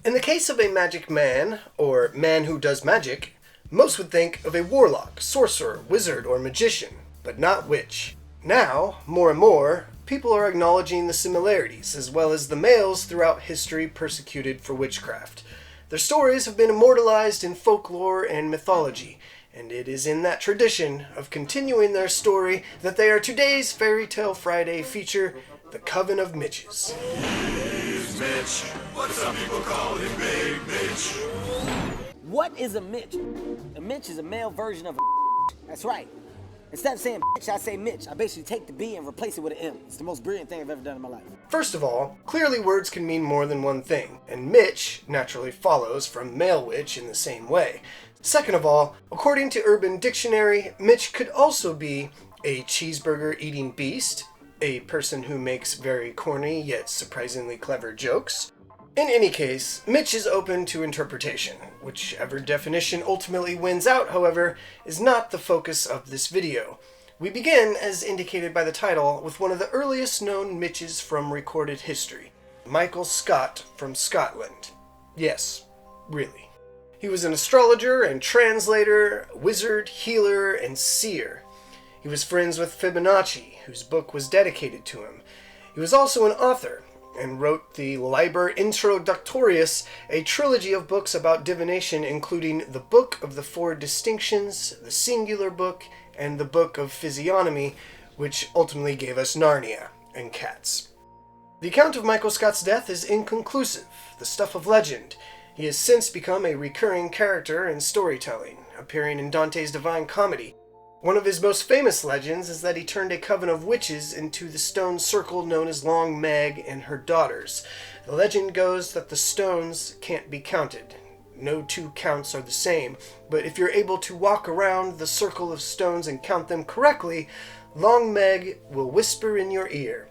In the case of a magic man, or man who does magic, most would think of a warlock, sorcerer, wizard, or magician, but not witch. Now, more and more, people are acknowledging the similarities, as well as the males throughout history persecuted for witchcraft. Their stories have been immortalized in folklore and mythology, and it is in that tradition of continuing their story that they are today's Fairy Tale Friday feature, The Coven of Mitches. He's Mitch, what some people call him Big Mitch. What is a Mitch? A Mitch is a male version of a That's right. Instead of saying bitch, I say Mitch. I basically take the B and replace it with an M. It's the most brilliant thing I've ever done in my life. First of all, clearly words can mean more than one thing, and Mitch naturally follows from male witch in the same way. Second of all, according to Urban Dictionary, Mitch could also be a cheeseburger-eating beast, a person who makes very corny yet surprisingly clever jokes. In any case, Mitch is open to interpretation. Whichever definition ultimately wins out, however, is not the focus of this video. We begin, as indicated by the title, with one of the earliest known Mitches from recorded history, Michael Scott from Scotland. Yes, really. He was an astrologer and translator, wizard, healer, and seer. He was friends with Fibonacci, whose book was dedicated to him. He was also an author, and wrote the Liber Introductorius, a trilogy of books about divination including the Book of the Four Distinctions, the Singular Book, and the Book of Physiognomy, which ultimately gave us Narnia and cats. The account of Michael Scott's death is inconclusive, the stuff of legend. He has since become a recurring character in storytelling, appearing in Dante's Divine Comedy. One of his most famous legends is that he turned a coven of witches into the stone circle known as Long Meg and her daughters. The legend goes that the stones can't be counted. No two counts are the same, but if you're able to walk around the circle of stones and count them correctly, Long Meg will whisper in your ear.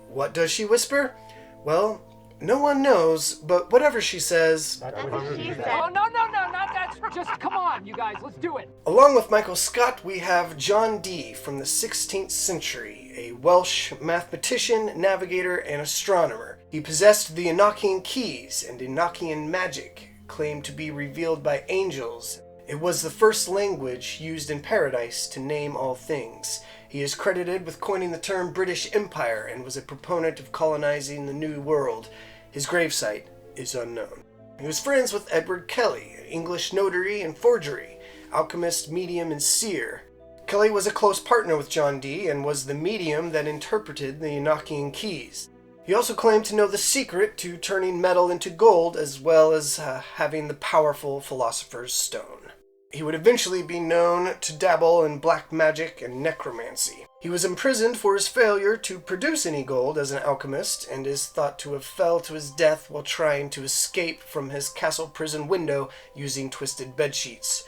What does she whisper? Well, no one knows, but whatever she says... Oh, no, not that. Just come on, you guys, let's do it. Along with Michael Scott, we have John Dee from the 16th century, a Welsh mathematician, navigator, and astronomer. He possessed the Enochian keys and Enochian magic, claimed to be revealed by angels. It was the first language used in paradise to name all things. He is credited with coining the term British Empire and was a proponent of colonizing the New World. His gravesite is unknown. He was friends with Edward Kelly, an English notary and forgery, alchemist, medium, and seer. Kelly was a close partner with John Dee and was the medium that interpreted the Enochian keys. He also claimed to know the secret to turning metal into gold, as well as having the powerful Philosopher's Stone. He would eventually be known to dabble in black magic and necromancy. He was imprisoned for his failure to produce any gold as an alchemist, and is thought to have fell to his death while trying to escape from his castle prison window using twisted bedsheets.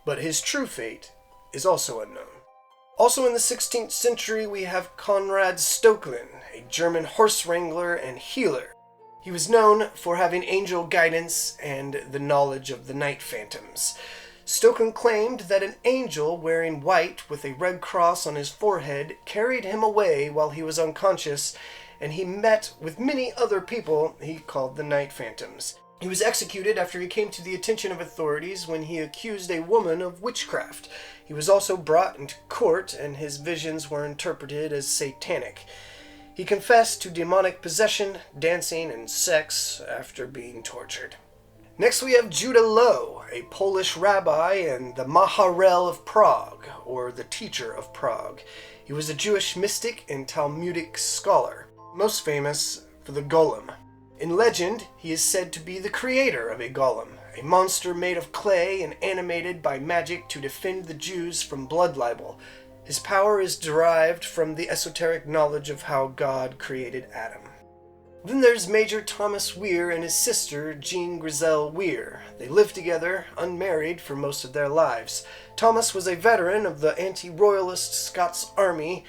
But his true fate is also unknown. Also in the 16th century, we have Konrad Stokelin, a German horse wrangler and healer. He was known for having angel guidance and the knowledge of the night phantoms. Stokelin claimed that an angel wearing white with a red cross on his forehead carried him away while he was unconscious, and he met with many other people he called the night phantoms. He was executed after he came to the attention of authorities when he accused a woman of witchcraft. He was also brought into court, and his visions were interpreted as satanic. He confessed to demonic possession, dancing, and sex after being tortured. Next we have Judah Loew, a Polish rabbi and the Maharel of Prague, or the Teacher of Prague. He was a Jewish mystic and Talmudic scholar, most famous for the golem. In legend, he is said to be the creator of a golem, a monster made of clay and animated by magic to defend the Jews from blood libel. His power is derived from the esoteric knowledge of how God created Adam. Then there's Major Thomas Weir and his sister, Jean Griselle Weir. They lived together, unmarried, for most of their lives. Thomas was a veteran of the anti-royalist Scots Army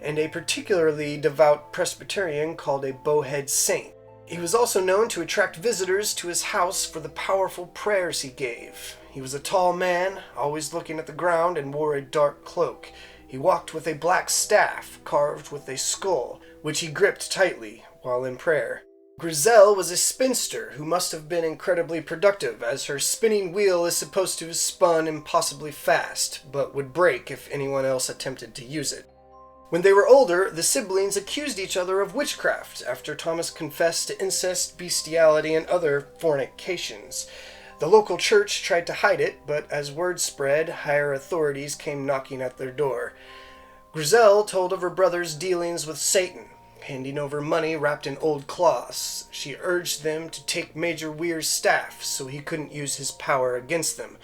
and a particularly devout Presbyterian called a bowhead saint. He was also known to attract visitors to his house for the powerful prayers he gave. He was a tall man, always looking at the ground, and wore a dark cloak. He walked with a black staff carved with a skull, which he gripped tightly while in prayer. Grizel was a spinster who must have been incredibly productive, as her spinning wheel is supposed to have spun impossibly fast, but would break if anyone else attempted to use it. When they were older, the siblings accused each other of witchcraft after Thomas confessed to incest, bestiality, and other fornications. The local church tried to hide it, but as word spread, higher authorities came knocking at their door. Grizel told of her brother's dealings with Satan, handing over money wrapped in old cloths. She urged them to take Major Weir's staff so he couldn't use his power against them.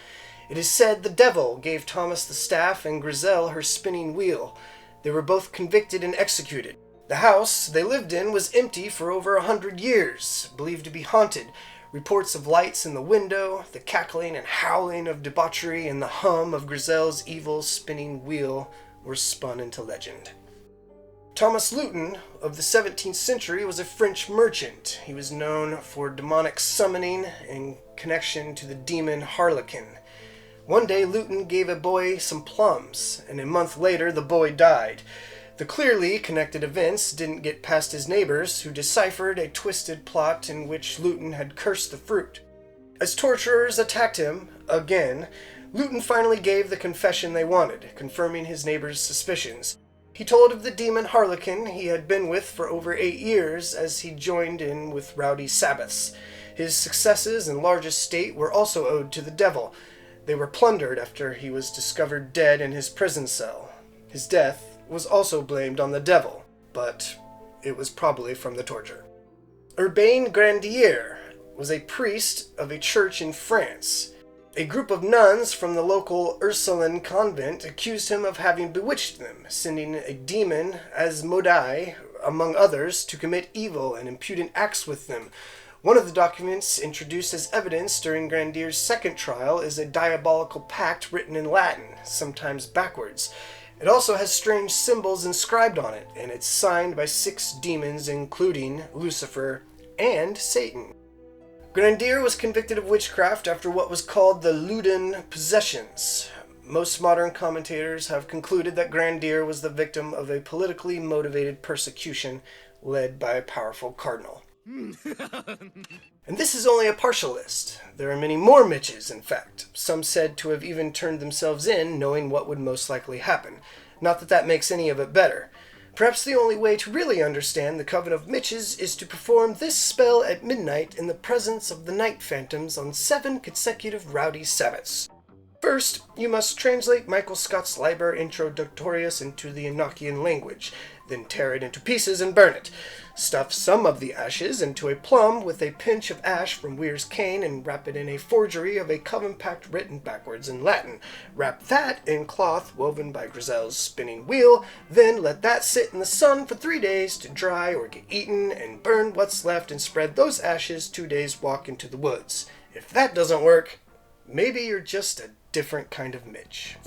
It is said the devil gave Thomas the staff and Grizel her spinning wheel. They were both convicted and executed. The house they lived in was empty for over 100 years, believed to be haunted. Reports of lights in the window, the cackling and howling of debauchery, and the hum of Grizel's evil spinning wheel were spun into legend. Thomas Luton of the 17th century was a French merchant. He was known for demonic summoning in connection to the demon Harlequin. One day Luton gave a boy some plums, and a month later the boy died. The clearly connected events didn't get past his neighbors, who deciphered a twisted plot in which Luton had cursed the fruit. As torturers attacked him again, Luton finally gave the confession they wanted, confirming his neighbors' suspicions. He told of the demon Harlequin he had been with for over 8 years as he joined in with rowdy Sabbaths. His successes and large estate were also owed to the devil. They were plundered after he was discovered dead in his prison cell. His death was also blamed on the devil, but it was probably from the torture. Urbain Grandier was a priest of a church in France. A group of nuns from the local Ursuline convent accused him of having bewitched them, sending a demon, Asmodai, among others, to commit evil and impudent acts with them. One of the documents introduced as evidence during Grandier's second trial is a diabolical pact written in Latin, sometimes backwards. It also has strange symbols inscribed on it, and it's signed by 6 demons, including Lucifer and Satan. Grandier was convicted of witchcraft after what was called the Loudun possessions. Most modern commentators have concluded that Grandier was the victim of a politically motivated persecution led by a powerful cardinal. And this is only a partial list. There are many more Mitches, in fact. Some said to have even turned themselves in, knowing what would most likely happen. Not that that makes any of it better. Perhaps the only way to really understand the Coven of Mitches is to perform this spell at midnight in the presence of the night phantoms on 7 consecutive rowdy Sabbaths. First, you must translate Michael Scott's Liber Introductorius into the Enochian language, then tear it into pieces and burn it. Stuff some of the ashes into a plum with a pinch of ash from Weir's cane and wrap it in a forgery of a coven pact written backwards in Latin. Wrap that in cloth woven by Grizel's spinning wheel, then let that sit in the sun for 3 days to dry or get eaten, and burn what's left and spread those ashes 2 days' walk into the woods. If that doesn't work, maybe you're just a different kind of Mitch.